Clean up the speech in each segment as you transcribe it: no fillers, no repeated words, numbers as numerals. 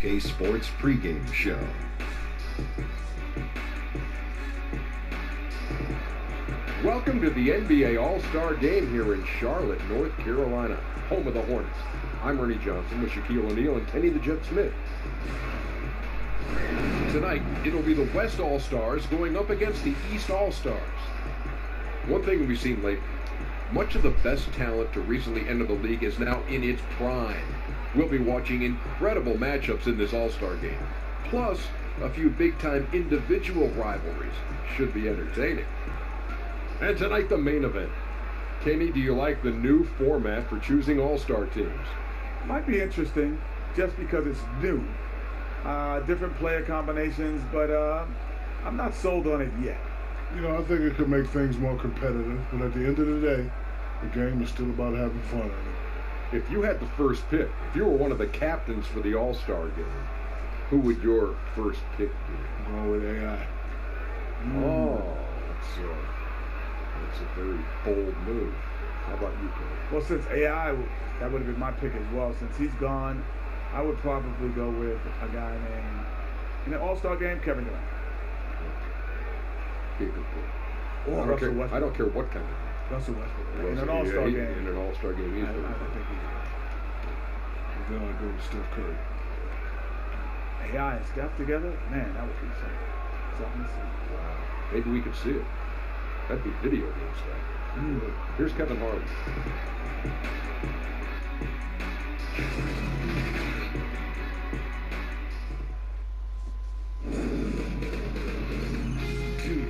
2K Sports pregame show. Welcome to the NBA All-Star Game here in Charlotte, North Carolina, home of the Hornets. I'm Ernie Johnson with Shaquille O'Neal and Kenny the Jet Smith. Tonight, it'll be the West All-Stars going up against the East All-Stars. One thing we've seen lately, much of the best talent to recently enter the league is now in its prime. We'll be watching incredible matchups in this All-Star Game. Plus, a few big-time individual rivalries. Should be entertaining. And tonight, the main event. Kenny, do you like the new format for choosing All-Star teams? Might be interesting, just because it's new. Different player combinations, but I'm not sold on it yet. You know, I think it could make things more competitive, but at the end of the day, the game is still about having fun. If you had the first pick, if you were one of the captains for the All-Star Game, who would your first pick be? I'm going with AI. Oh, that's a very bold move. How about you, Kenny? Well, since AI, that would have been my pick as well. Since he's gone, I would probably go with a guy named, in the All-Star Game, Kevin Durant. Good pick. Or Russell Westbrook. I don't care what kind of Russell Westbrook. In an All-Star game. In an All-Star game, he's I think he's Then I'll go with Steph Curry. AI and Steph together? Man, that would be something to see. Wow. Maybe we could see it. That'd be video game stuff. Here's Kevin Harden.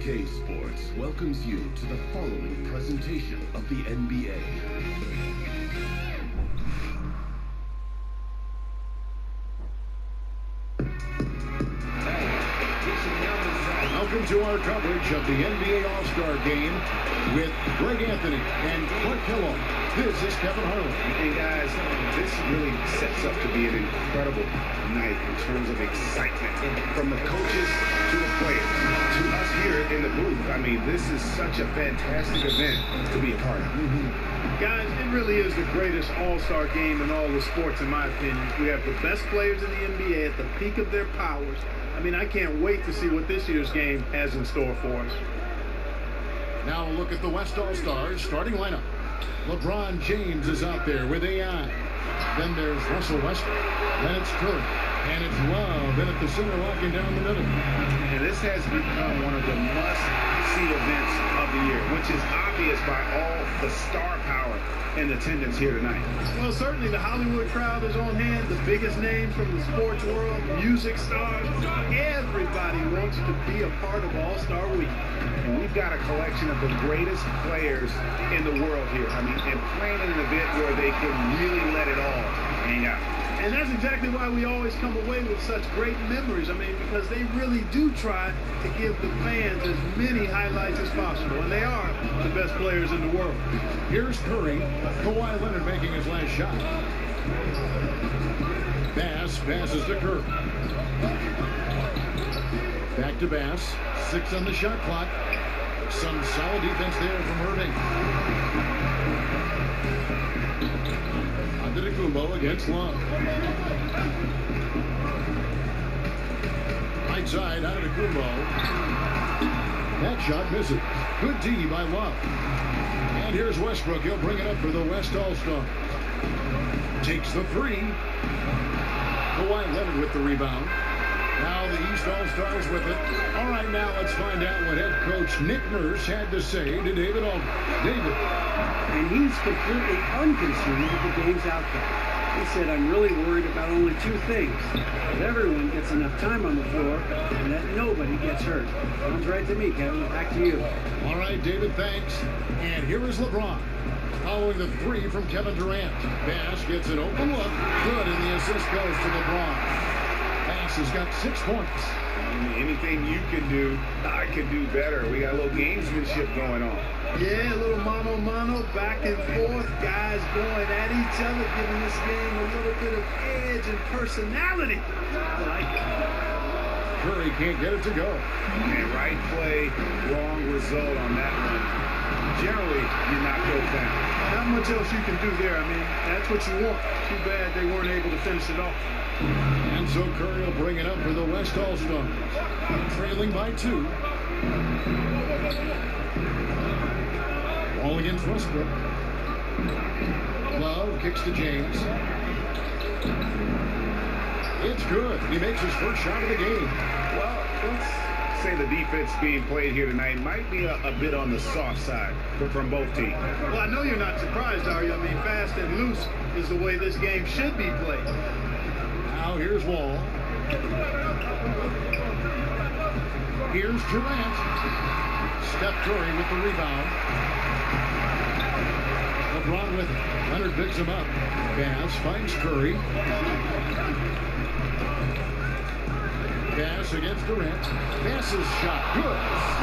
K Sports welcomes you to the following presentation of the NBA. Welcome to our coverage of the NBA All-Star Game with Greg Anthony and Clark Kellogg. This is Kevin Harlan. And guys, this really sets up to be an incredible night in terms of excitement from the coaches to the players to us here in the booth. I mean, this is such a fantastic event to be a part of. Guys, it really is the greatest all-star game in all the sports, in my opinion. We have the best players in the NBA at the peak of their powers. I mean, I can't wait to see what this year's game has in store for us. Now a look at the West All-Stars starting lineup. LeBron James is out there with AI. Then there's Russell Westbrook. Then it's Curry. And it's Love in at the center, walking down the middle. And this has become one of the must-see events of the year, which is obvious by all the star power in attendance here tonight. Well, certainly the Hollywood crowd is on hand, the biggest names from the sports world, music stars. Everybody wants to be a part of All-Star Week. And we've got a collection of the greatest players in the world here. I mean, and playing in an event where they can really let it all hang out. And that's exactly why we always come away with such great memories. I mean, because they really do try to give the fans as many highlights as possible. And they are the best players in the world. Here's Curry. Kawhi Leonard making his last shot. Bass passes to Curry. Back to Bass. 6 on the shot clock. Some solid defense there from Irving. Antetokounmpo against Love. Right side, Antetokounmpo. That shot misses. Good D by Love. And here's Westbrook. He'll bring it up for the West All-Star. Takes the three. Kawhi Leonard with the rebound. Now the East All-Stars with it. All right, now let's find out what head coach Nick Nurse had to say to David Aldridge. David. And he's completely unconcerned with the game's outcome. He said, I'm really worried about only two things. That everyone gets enough time on the floor and that nobody gets hurt. Sounds right to me, Kevin. Back to you. All right, David, thanks. And here is LeBron. Following the three from Kevin Durant. Bass gets an open look. Good, and the assist goes to LeBron. Bass has got 6 points. Anything you can do, I can do better. We got a little gamesmanship going on. Yeah, a little mano-mano, back and forth, guys going at each other, giving this game a little bit of edge and personality. I like it. Curry can't get it to go. And right play, wrong result on that one. Generally, you knock those down. Not much else you can do there. I mean, that's what you want. Too bad they weren't able to finish it off. And so Curry will bring it up for the West All-Stars. Trailing by 2. Ball against Westbrook. Love kicks to James. It's good. He makes his first shot of the game. Well, let's say the defense being played here tonight might be a bit on the soft side from both teams. Well, I know you're not surprised, are you? I mean, fast and loose is the way this game should be played. Now here's Wall. Here's Durant. Steph Curry with the rebound. LeBron with it. Leonard picks him up. Bass finds Curry. Bass against Durant. Bass's shot. Good.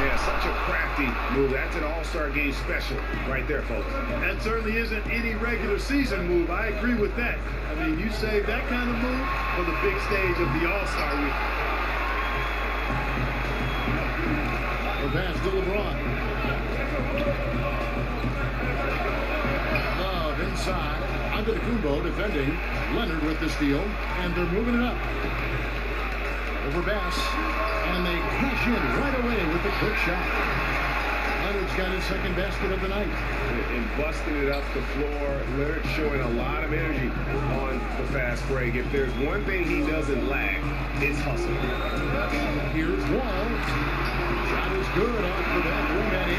Yeah, such a crafty move. That's an all-star game special right there, folks. That certainly isn't any regular season move. I agree with that. I mean, you save that kind of move for the big stage of the All-Star week. The pass to LeBron. Love inside. Antetokounmpo defending. Leonard with the steal. And they're moving it up. Over Bass. And they crash in right away with the quick shot. Leonard's got his second basket of the night. And busting it up the floor. Leonard showing a lot of energy on the fast break. If there's one thing he doesn't lack, it's hustle. Here's Wall. Shot is good off the back rim and in.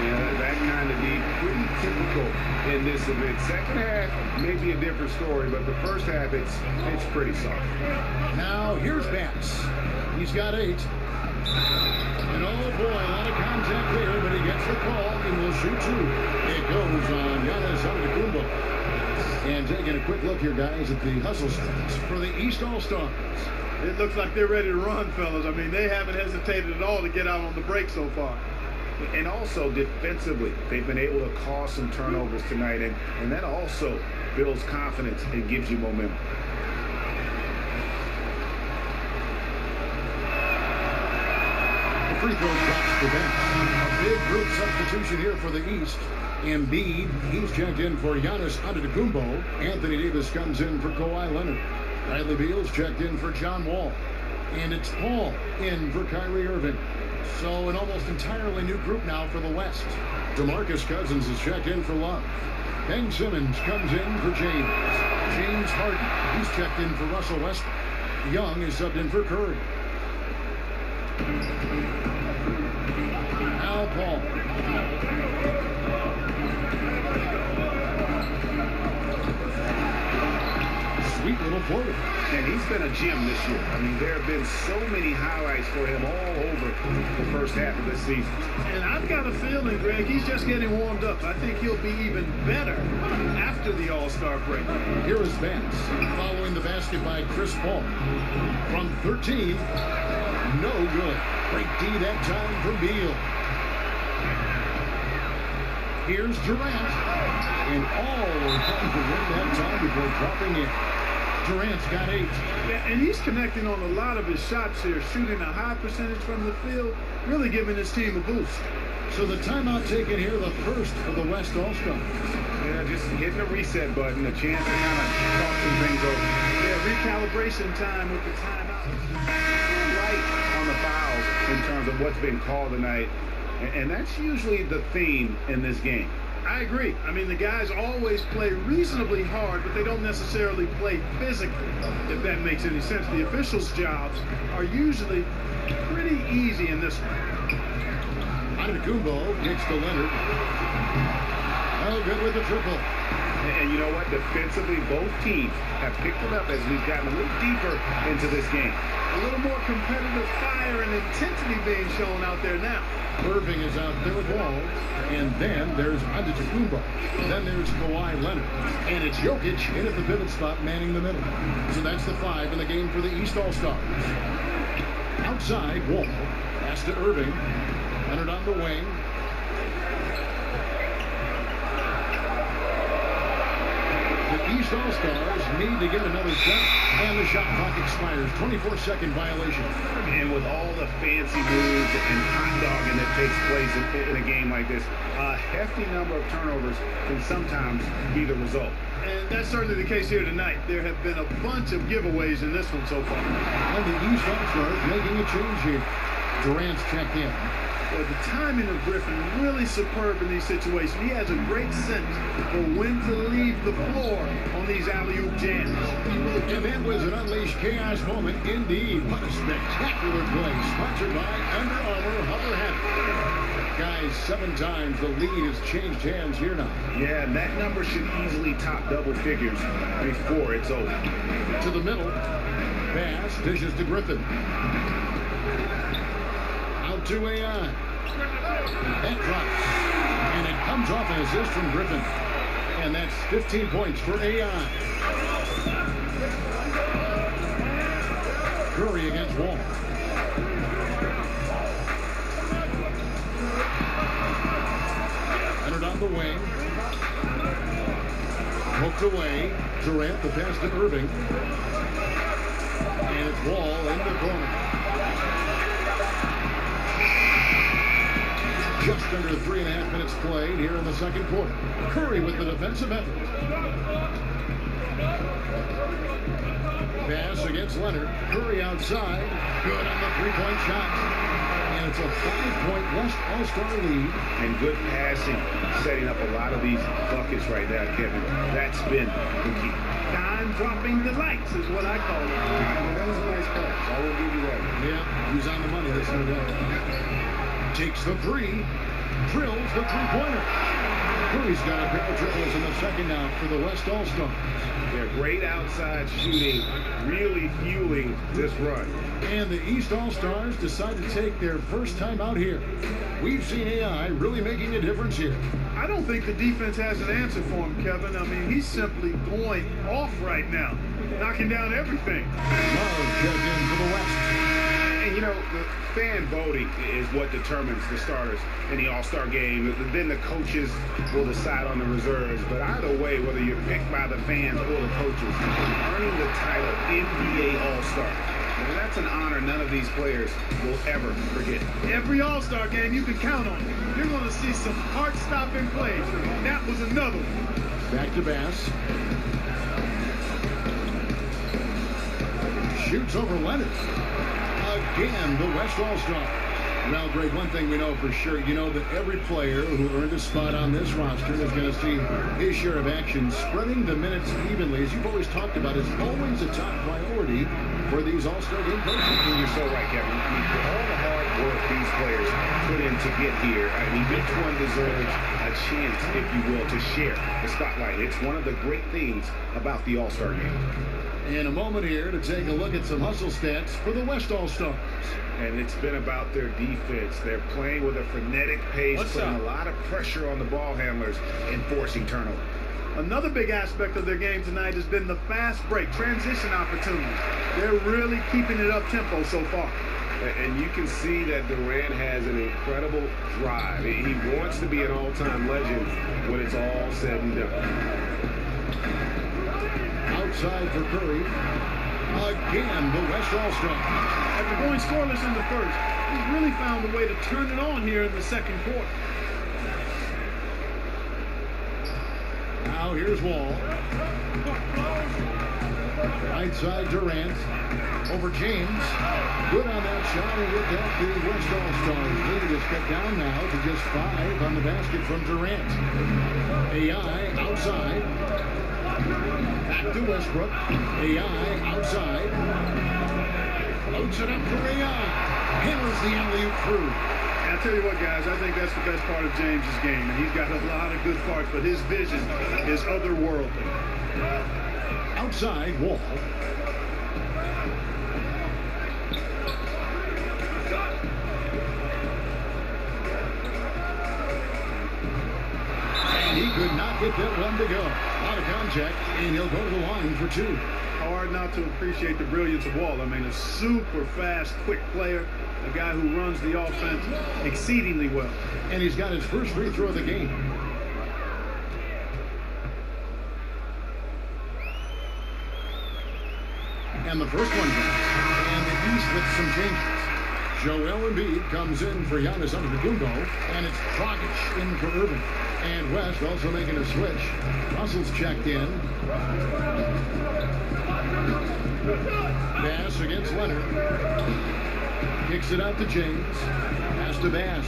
Yeah, that kind of deep, pretty typical in this event. Second half, maybe a different story, but the first half, it's pretty soft. Now here's Bass. He's got 8. And oh boy, a lot of contact there, but he gets the call and will shoot 2. It goes on Giannis Antetokounmpo. And taking a quick look here, guys, at the hustle stats for the East All-Stars. It looks like they're ready to run, fellas. I mean, they haven't hesitated at all to get out on the break so far. And also defensively, they've been able to cause some turnovers tonight, and that also builds confidence and gives you momentum. The free throw drops the bench. A big group substitution here for the East. Embiid, he's checked in for Giannis Antetokounmpo. Anthony Davis comes in for Kawhi Leonard. Bradley Beal's checked in for John Wall. And it's Paul in for Kyrie Irving. So an almost entirely new group now for the West. DeMarcus Cousins is checked in for Love. Ben Simmons comes in for James. James Harden, he's checked in for Russell Westbrook. Young is subbed in for Curry. Now Paul. Sweet little floater. And he's been a gem this year. I mean, there have been so many highlights for him all over the first half of this season. And I've got a feeling, Greg, he's just getting warmed up. I think he'll be even better after the All-Star break. Here is Vance following the basket by Chris Paul. From 13, no good. Great D that time for Beal. Here's Durant. And all time to win that time before dropping in. Durant's got 8. Yeah, and he's connecting on a lot of his shots here, shooting a high percentage from the field, really giving his team a boost. So the timeout taken here, the first for the West All-Stars. Yeah, just hitting the reset button, a chance to kind of talk some things over. Yeah, recalibration time with the timeout. Light on the fouls in terms of what's been called tonight, and that's usually the theme in this game. I agree. I mean, the guys always play reasonably hard, but they don't necessarily play physically, if that makes any sense. The officials' jobs are usually pretty easy in this one. Antetokounmpo kicks to Leonard. Oh, good with the triple. And you know what? Defensively, both teams have picked it up as we've gotten a little deeper into this game. A little more competitive fire and intensity being shown out there now. Irving is out there with Wall. And then there's Antetokounmpo. Then there's Kawhi Leonard. And it's Jokic in at the pivot spot, manning the middle. So that's the 5 in the game for the East All-Stars. Outside, Wall. Pass to Irving. Leonard on the wing. The East All-Stars need to get another shot, and the shot clock expires. 24-second violation. And with all the fancy moves and hot dogging that takes place in a game like this, a hefty number of turnovers can sometimes be the result. And that's certainly the case here tonight. There have been a bunch of giveaways in this one so far. And the East All-Stars making a change here. Durant's checked in. Well, the timing of Griffin really superb in these situations. He has a great sense for when to leave the floor on these alley-oop jams. And that was an unleashed chaos moment indeed. What a spectacular play. Sponsored by Under Armour Hover Hat. Guys, 7 times the lead has changed hands here now. Yeah, and that number should easily top double figures before it's over. To the middle. Pass dishes to Griffin. Out to AI. That drops. And it comes off an assist from Griffin. And that's 15 points for AI. Curry against Wall. Leonard on the wing. Poked away. Durant, the pass to Irving. And it's Wall in the corner. Just under 3.5 minutes played here in the second quarter. Curry with the defensive effort. Pass against Leonard. Curry outside. Good on the three-point shot. And it's a 5-point West All-Star lead. And good passing, setting up a lot of these buckets right now, Kevin. That's been the key. Time-dropping delights is what I call it. That was a nice pass. I will give you that. Yeah, he's on the money this one. Takes the three, drills the three-pointer. Curry's got a pair of dribbles in the second now for the West All-Stars. They're great outside shooting, really fueling this run. And the East All-Stars decide to take their first time out here. We've seen AI really making a difference here. I don't think the defense has an answer for him, Kevin. I mean, he's simply going off right now, knocking down everything. Love checked in for the West. And, you know, the fan voting is what determines the starters in the All-Star game. Then the coaches will decide on the reserves. But either way, whether you're picked by the fans or the coaches, earning the title NBA All-Star, well, that's an honor none of these players will ever forget. Every All-Star game you can count on. You're going to see some heart-stopping plays. That was another one. Back to Bass. Shoots over Leonard. Again, the West All-Star. Well, Greg, one thing we know for sure, you know that every player who earned a spot on this roster is going to see his share of action. Spreading the minutes evenly, as you've always talked about, is always a top priority for these All-Star game coaches. And you're so right, Kevin. I mean, for all the hard work these players put in to get here, I mean, each one deserves a chance, if you will, to share the spotlight. It's one of the great things about the All-Star game. In a moment here to take a look at some hustle stats for the West All-Stars. And it's been about their defense. They're playing with a frenetic pace, putting a lot of pressure on the ball handlers and forcing turnovers. Another big aspect of their game tonight has been the fast break, transition opportunities. They're really keeping it up-tempo so far. And you can see that Durant has an incredible drive. He wants to be an all-time legend when it's all said and done. Outside for Curry. Again, the West All-Star. After going scoreless in the first, he's really found a way to turn it on here in the second quarter. Now here's Wall. Right side Durant. Over James. Good on that shot, and with that, the West All-Stars lead is cut down now to just 5 on the basket from Durant. AI outside. Back to Westbrook. AI outside. Loads it up for AI. Hammers the alley-oop through. And I tell you what, guys, I think that's the best part of James's game. And he's got a lot of good parts, but his vision is otherworldly. Outside, Wall. And he could not get that one to go. A lot of contact, and he'll go to the line for 2. Hard not to appreciate the brilliance of Wall. I mean, a super fast, quick player, a guy who runs the offense exceedingly well. And he's got his first free throw of the game. And the first one goes. And the East with some changes. Joel Embiid comes in for Giannis Antetokounmpo, and it's Dragic in for Irving. And West also making a switch. Russell's checked in. Bass against Leonard. Kicks it out to James. Pass to Bass.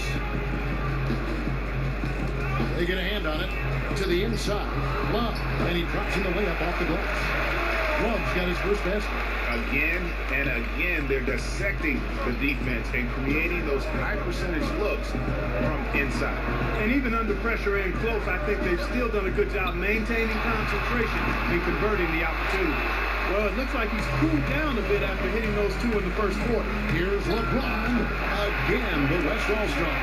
They get a hand on it to the inside. Love, and he drops in the layup off the glass. Love's got his first basket. Again and again, they're dissecting the defense and creating those high percentage looks from inside. And even under pressure and close, I think they've still done a good job maintaining concentration and converting the opportunity. Well, it looks like he's cooled down a bit after hitting those two in the first quarter. Here's LeBron again, the West All-Star.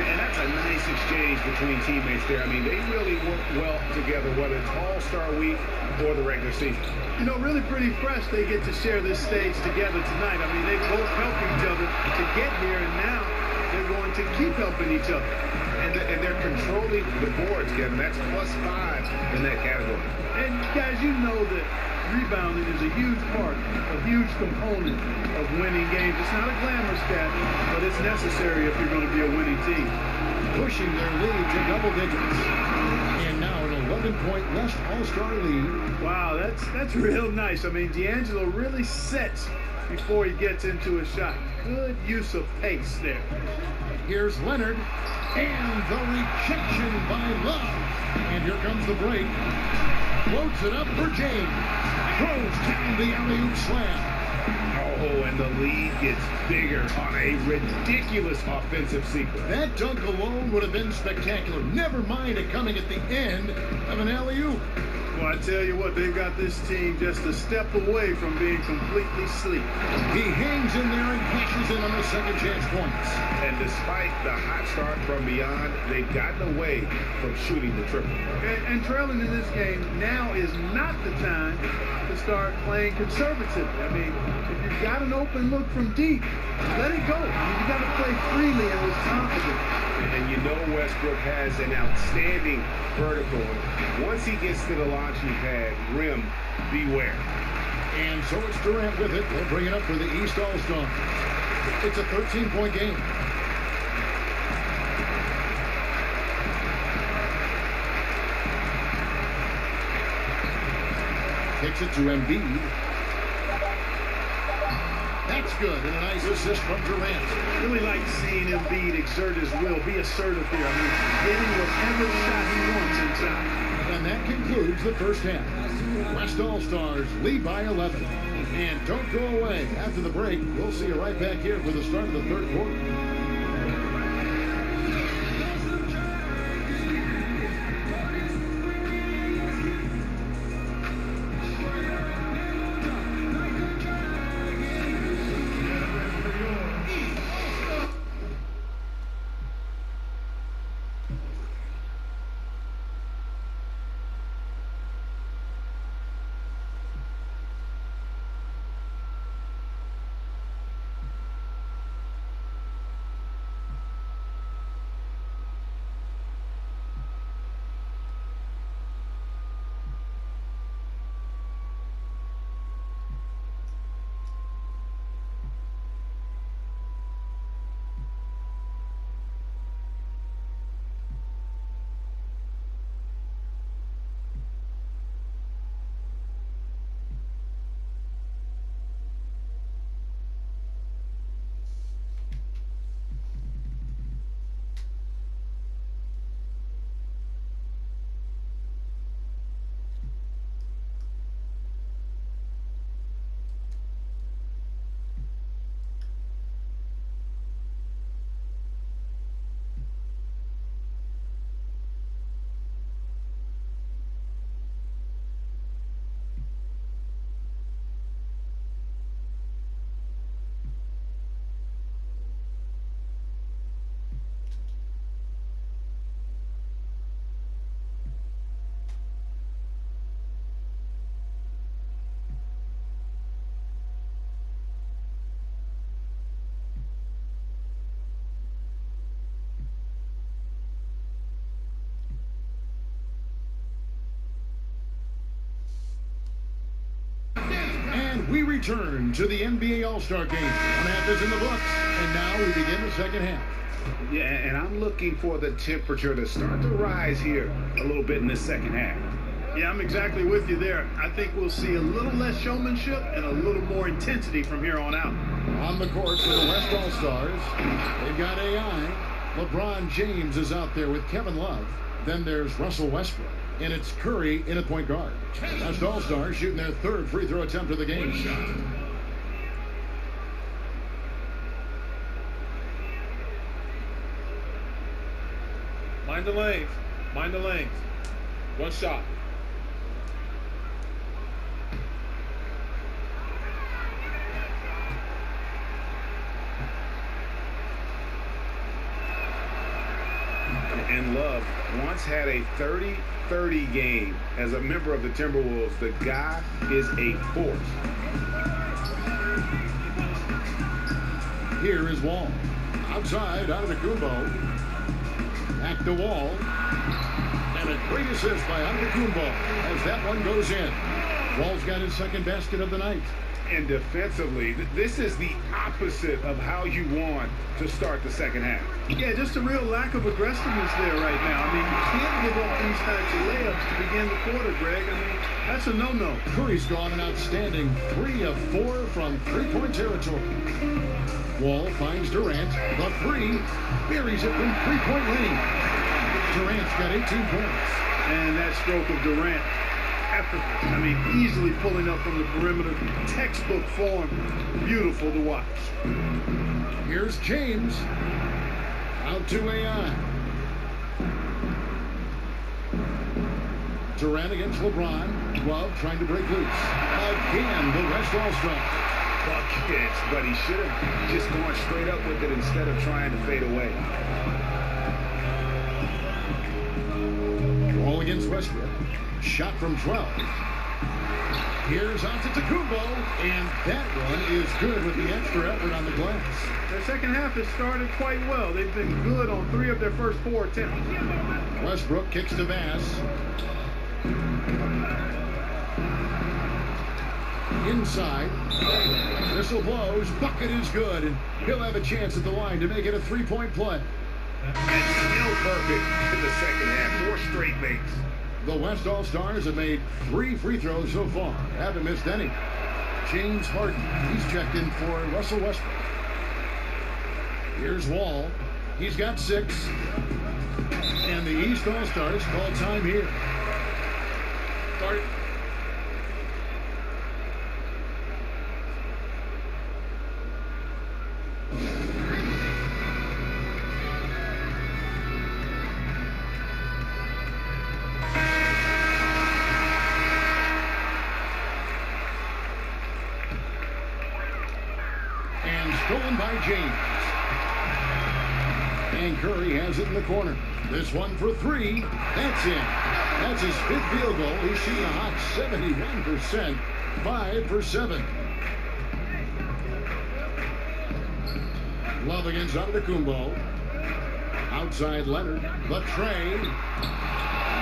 And that's a nice exchange between teammates there. I mean, they really work well together, whether it's All-Star Week or the regular season. You know, really pretty fresh they get to share this stage together tonight. I mean, they both helped each other to get here, and now they're going to keep helping each other. And they're controlling the boards, Kevin. That's +5 in that category. And, guys, you know that rebounding is a huge part, a huge component of winning games. It's not a glamour stat, but it's necessary if you're going to be a winning team. Pushing their lead to double digits. And now an 11-point West All-Star lead. Wow, that's real nice. I mean, D'Angelo really sets before he gets into a shot. Good use of pace there. Here's Leonard, and the rejection by Love. And here comes the break. Floats it up for James. Throws down the alley-oop slam. Oh, and the lead gets bigger on a ridiculous offensive sequence. That dunk alone would have been spectacular. Never mind it coming at the end of an alley-oop. Well, I tell you what, they've got this team just a step away from being completely asleep. He hangs in there and cashes in on the second chance points. And despite the hot start from beyond, they've gotten away from shooting the triple. And trailing in this game, now is not the time to start playing conservatively. I mean, if you've got an open look from deep, let it go. I mean, you got to play freely and with confidence. And you know Westbrook has an outstanding vertical. Once he gets to the launching pad, rim, beware. And so it's Durant with it. They'll bring it up for the East All-Star. It's a 13-point game. Takes it to Embiid. That's good, and a nice assist from Durant. Really like seeing Embiid exert his will, be assertive here. I mean, getting whatever shot he wants inside. And that concludes the first half. West All-Stars lead by 11. And don't go away. After the break, we'll see you right back here for the start of the third quarter. We return to the NBA All-Star Game. 1 half is in the books, and now we begin the second half. Yeah, and I'm looking for the temperature to start to rise here a little bit in the second half. Yeah, I'm exactly with you there. I think we'll see a little less showmanship and a little more intensity from here on out. On the court for the West All-Stars, they've got AI. LeBron James is out there with Kevin Love. Then there's Russell Westbrook. And it's Curry in at point guard. West All-Stars shooting their third free throw attempt of the game. Mind the lanes. Mind the lanes. One shot. And Love once had a 30-30 game as a member of the Timberwolves. The guy is a force. Here is Wall. Outside, Antetokounmpo. Back to Wall. And a great assist by Antetokounmpo as that one goes in. Wall's got his second basket of the night. And defensively, this is the opposite of how you want to start the second half. Yeah, just a real lack of aggressiveness there right now. I mean, you can't give up these types of layups to begin the quarter, Greg. I mean, that's a no-no. Curry's gone an outstanding 3 of 4 from three-point territory. Wall finds Durant. The 3 buries it from three-point range. Durant's got 18 points. And that stroke of Durant, effortless. I mean, easily pulling up from the perimeter. Textbook form. Beautiful to watch. Here's James. Out to AI. Durant against LeBron. Love trying to break loose. Again, the West All-Star. Buckets, but he should have just gone straight up with it instead of trying to fade away. Wall against Westbrook. Shot from 12. Here's Antetokounmpo, and that one is good with the extra effort on the glass. Their second half has started quite well. They've been good on 3 of their first 4 attempts. Westbrook kicks to Bass. Inside. Whistle blows. Bucket is good, and he'll have a chance at the line to make it a 3-point play. And still perfect in the second half. 4 straight makes. The West All-Stars have made 3 free throws so far. Haven't missed any. James Harden. He's checked in for Russell Westbrook. Here's Wall. He's got 6. And the East All-Stars call time here. Start. Stolen by James. And Curry has it in the corner. This one for 3. That's in. That's his 5th field goal. He's shooting a hot 71%. 5 for 7. Love against Antetokounmpo. Outside Leonard. The tray.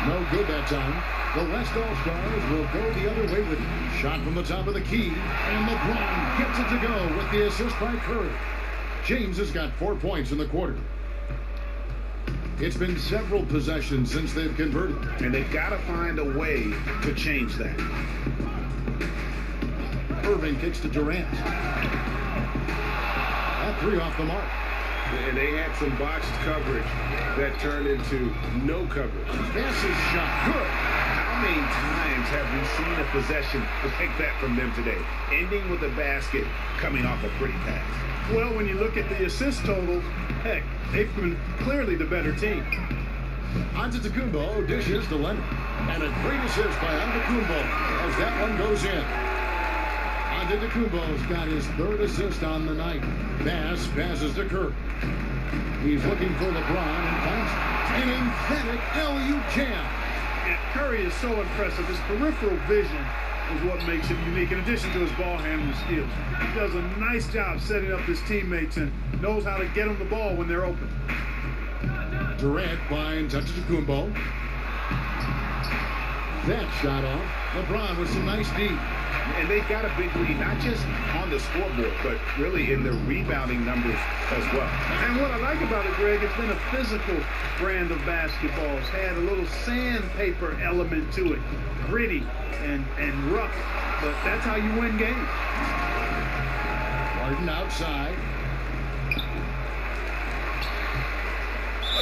No good that time. The West All-Stars will go the other way with it. Shot from the top of the key. And LeBron gets it to go with the assist by Curry. James has got 4 points in the quarter. It's been several possessions since they've converted. And they've got to find a way to change that. Irving kicks to Durant. That 3 off the mark. And they had some botched coverage that turned into no coverage. Pass's shot. Good. How many times have we seen a possession like that from them today? Ending with a basket, coming off a pretty pass. Well, when you look at the assist totals, heck, they've been clearly the better team. Antetokounmpo dishes to Leonard. And a great assist by Antetokounmpo as that one goes in. Antetokounmpo's got his 3rd assist on the night. Bass passes to Curry. He's looking for LeBron and finds an emphatic LU jam. And Curry is so impressive. His peripheral vision is what makes him unique, in addition to his ball handling skills. He does a nice job setting up his teammates and knows how to get them the ball when they're open. Durant finds Antetokounmpo. that shot off. LeBron with some nice D. And they've got a big lead, not just on the scoreboard, but really in their rebounding numbers as well. And what I like about it, Greg, it's been a physical brand of basketball. It's had a little sandpaper element to it, gritty and rough. But that's how you win games. Harden outside.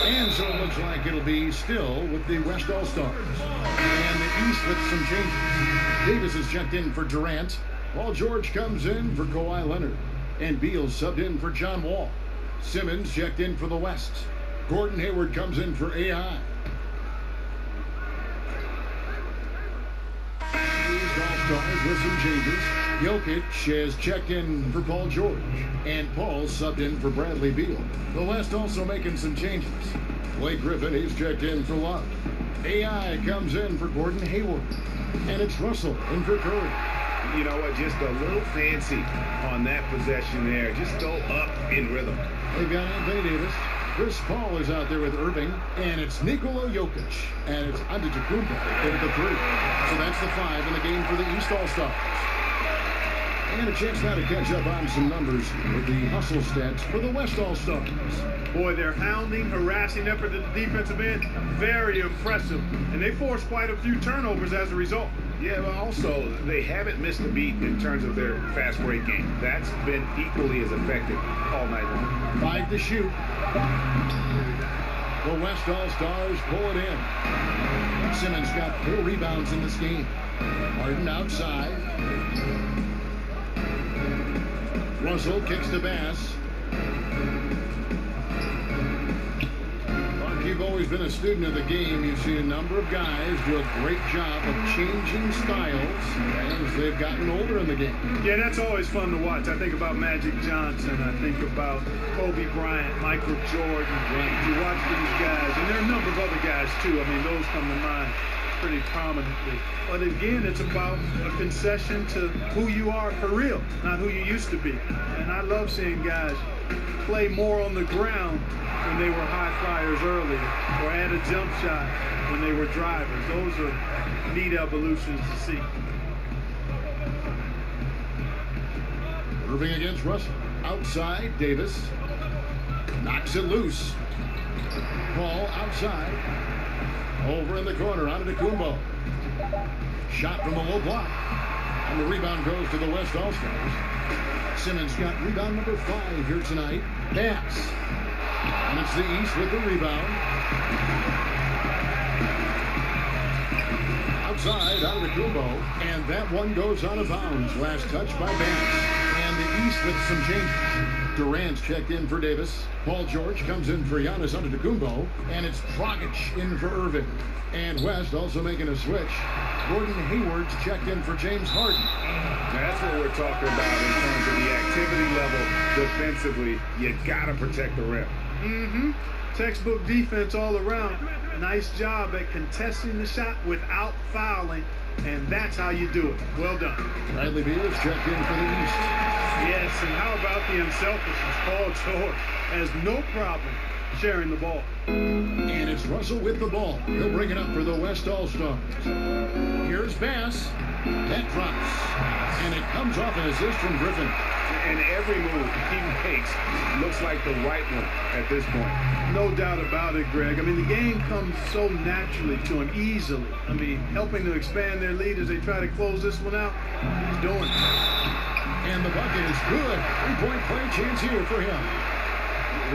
And so it looks like it'll be still with the West All-Stars. And the East with some changes. Davis is checked in for Durant. Paul George comes in for Kawhi Leonard. And Beal subbed in for John Wall. Simmons checked in for the West. Gordon Hayward comes in for AI. East All-Stars with some changes. Jokic has checked in for Paul George, and Paul subbed in for Bradley Beal. The West also making some changes. Blake Griffin, he's checked in for Love. AI comes in for Gordon Hayward, and it's Russell in for Curry. You know what, just a little fancy on that possession there. Just go up in rhythm. They've got Anthony Davis. Chris Paul is out there with Irving, and it's Nikola Jokic, and it's Antetokounmpo with the 3. So that's the 5 in the game for the East All-Stars. And a chance now to catch up on some numbers with the hustle stats for the West All-Stars. Boy, their hounding, harassing effort at the defensive end, very impressive. And they forced quite a few turnovers as a result. Yeah, but also, they haven't missed a beat in terms of their fast break game. That's been equally as effective all night long. 5 to shoot. The West All-Stars pull it in. Simmons got 4 rebounds in this game. Harden outside. Russell kicks to Bass. Mark, you've always been a student of the game. You've seen a number of guys do a great job of changing styles as they've gotten older in the game. Yeah, that's always fun to watch. I think about Magic Johnson. I think about Kobe Bryant, Michael Jordan. Right. You watch these guys, and there are a number of other guys, too. I mean, those come to mind pretty prominently. But again, it's about a concession to who you are for real, not who you used to be. And I love seeing guys play more on the ground when they were high flyers earlier, or add a jump shot when they were drivers. Those are neat evolutions to see. Irving against Russell. Outside, Davis knocks it loose. Paul outside. Over in the corner, Antetokounmpo. Shot from the low block. And the rebound goes to the West All-Stars. Simmons got rebound number 5 here tonight. Bass. And it's the East with the rebound. Outside, Antetokounmpo. And that one goes out of bounds. Last touch by Bass. And the East with some changes. Durant's checked in for Davis. Paul George comes in for Giannis Antetokounmpo. And it's Dragic in for Irving. And West also making a switch. Gordon Hayward's checked in for James Harden. That's what we're talking about in terms of the activity level defensively. You got to protect the rim. Mm-hmm. Textbook defense all around. Nice job at contesting the shot without fouling. And that's how you do it. Well done. Bradley Beal is checked in for the East. Yes, and how about the unselfishness? Paul George has no problem sharing the ball. And it's Russell with the ball. He'll bring it up for the West All-Stars. Here's Bass. That drops. And it comes off an assist from Griffin. And every move he makes looks like the right one at this point. No doubt about it, Greg. I mean, the game comes so naturally to him, easily. I mean, helping to expand their lead as they try to close this one out. He's doing it. And the bucket is good. 3-point play chance here for him.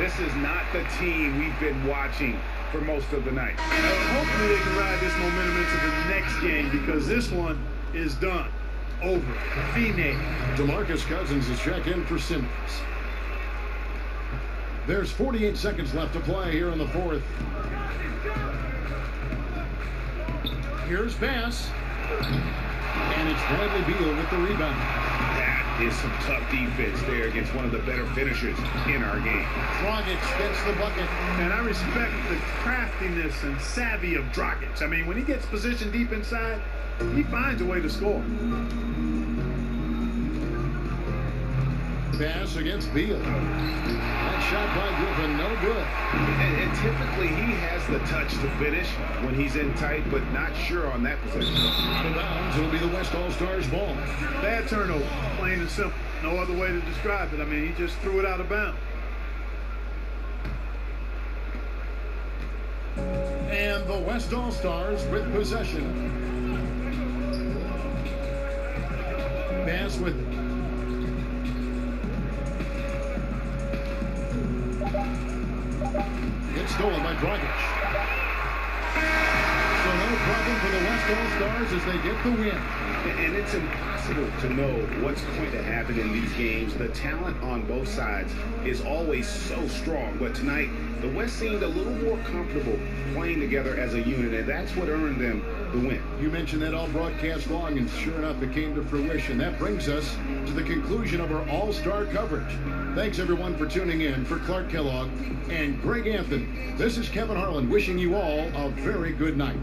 This is not the team we've been watching for most of the night. Hopefully they can ride this momentum into the next game, because this one is done. Over. Fine. DeMarcus Cousins is checked in for Simmons. There's 48 seconds left to play here in the 4th. Here's Bass. And it's Bradley Beal with the rebound. That is some tough defense there against one of the better finishers in our game. Dragic gets the bucket. And I respect the craftiness and savvy of Dragic. I mean, when he gets positioned deep inside, he finds a way to score. Bass against Beal. That shot by Griffin, no good. And typically he has the touch to finish when he's in tight, but not sure on that possession. Out of bounds, it'll be the West All-Stars ball. Bad turnover, plain and simple. No other way to describe it. I mean, he just threw it out of bounds. And the West All-Stars with possession. Pass with it. It's stolen by Dragic. So no problem for the West All-Stars as they get the win. And it's impossible to know what's going to happen in these games. The talent on both sides is always so strong. But tonight, the West seemed a little more comfortable playing together as a unit, and that's what earned them the win. You mentioned that all broadcast long, and sure enough, it came to fruition. That brings us to the conclusion of our all-star coverage. Thanks, everyone, for tuning in. For Clark Kellogg and Greg Anthony, this is Kevin Harlan wishing you all a very good night.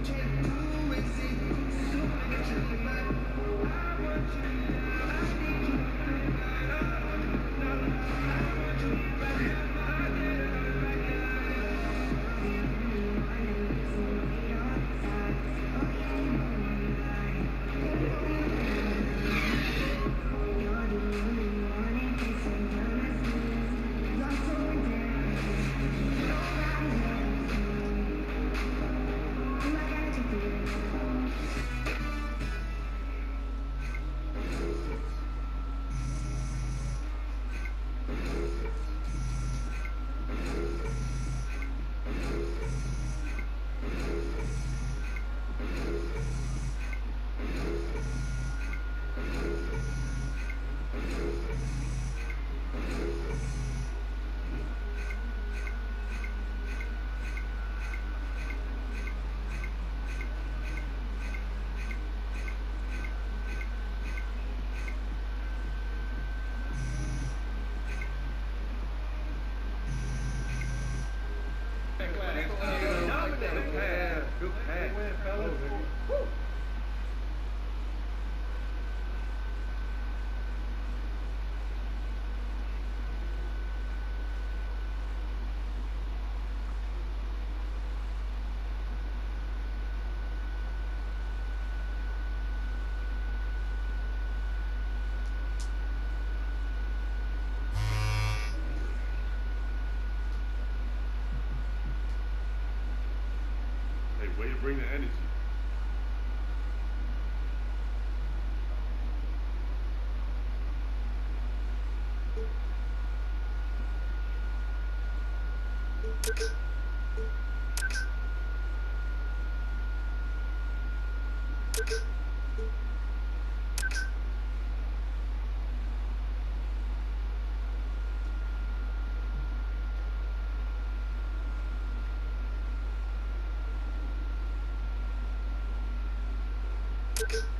Way to bring the energy. You